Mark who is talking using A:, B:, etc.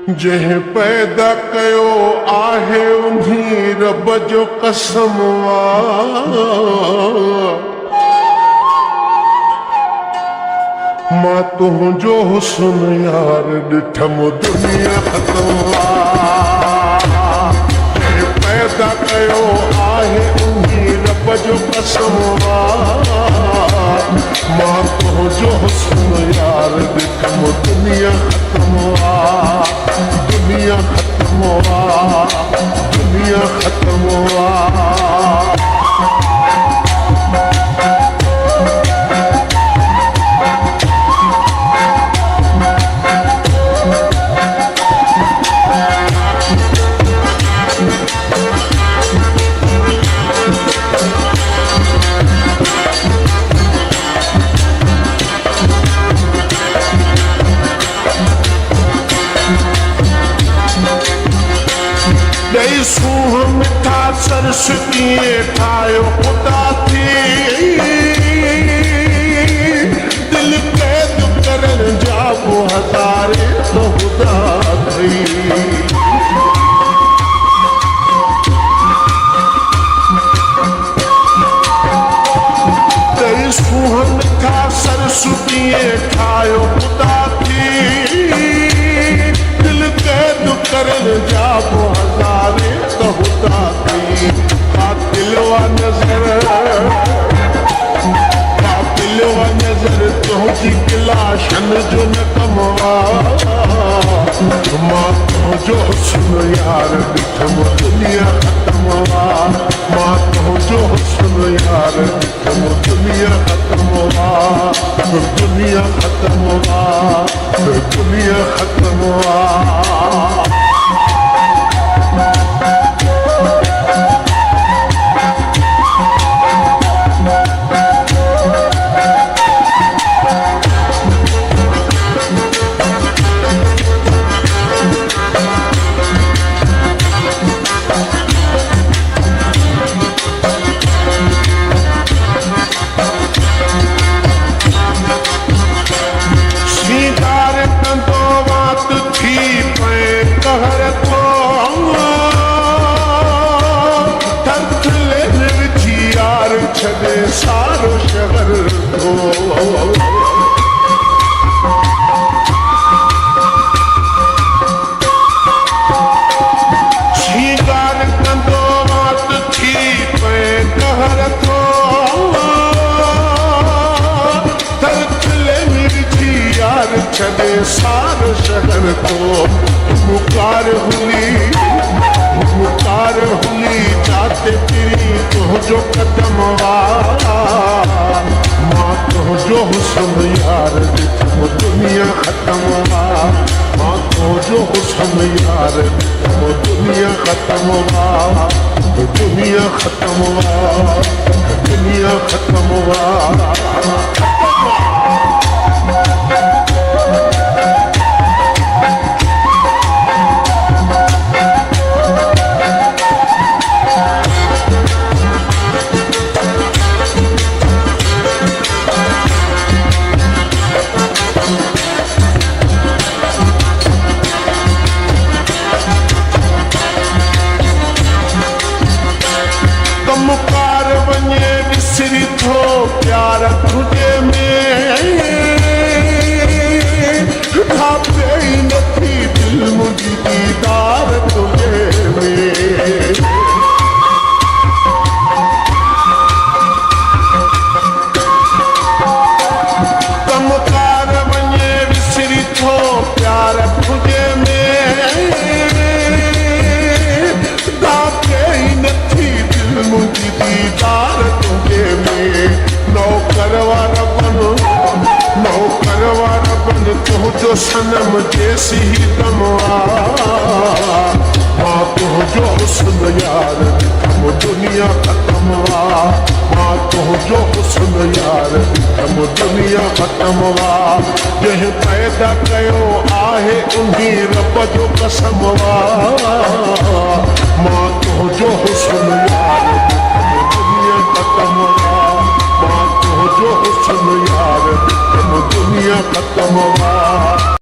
A: जंहिं पैदा कयो आहे उन्ही रब जो कसम मां तुंहिंजो हुस्न यार ॾिठम दुनिया ख़तम जंहिं पैदा कयो आहे उन्ही रब जो कसम मां तुंहिंजो हुस्न यार ॾिठम दुनिया ख़तम दुनिया ख़त्म दुनिया ख़त्म ॾेई सूंहं मिठा सरस कीअं ठाहियो ख़ुदा थी दिलि क़ैद करण जा बि हज़ारे त ख़ुदा थी ॾेई सूंहं मिठा सरस कीअं ठाहियो ख़ुदा थी दिलि क़ैद करण जा बि हज़ारे त ख़ुदा थी दिलवा नज़र तुंहिंजी गिलाशन जो न कम मां तुंहिंजो हुस्न यार ॾिठम दुनिया ख़तम मां तुंहिंजो हुस्न यार ॾिठम दुनिया ख़तम दुनिया ख़तम दुनिया ख़तम छॾे सारो शहर थो श्रृंगार कंदो वात थी पए कहर थो मिर्ची यार छॾे सारो शहर थो मुकार हुली जाते तिरी तुंहिंजो कदम मां तुंहिंजो हुस्न यार ॾिठम दुनिया ख़तम मां तुंहिंजो हुस्न यार ॾिठम दुनिया ख़तम दुनिया ख़तम दुनिया ख़तम मुकार वञे विसरी थो प्यार तुझे में थापे ई नथी दिलि मुंहिंजी दीदार तुझे में मुकार वञे विसरी थो प्यार तुझे में मुंहिंजी दीदार तुझे में नौकर वारा बन तुंहिंजो सनम जेसी दम मां तुंहिंजो हुस्न यार ॾिठम दुनिया ख़तम मां तुंहिंजो हुस्न यार ॾिठम दुनिया ख़तम जंहिं पैदा कयो आहे उन्ही रब जो कसम मां तुंहिंजो हुस्न यार ॾिठम दुनिया ख़तम मां तुंहिंजो हुस्न यार ॾिठम दुनिया ख़तम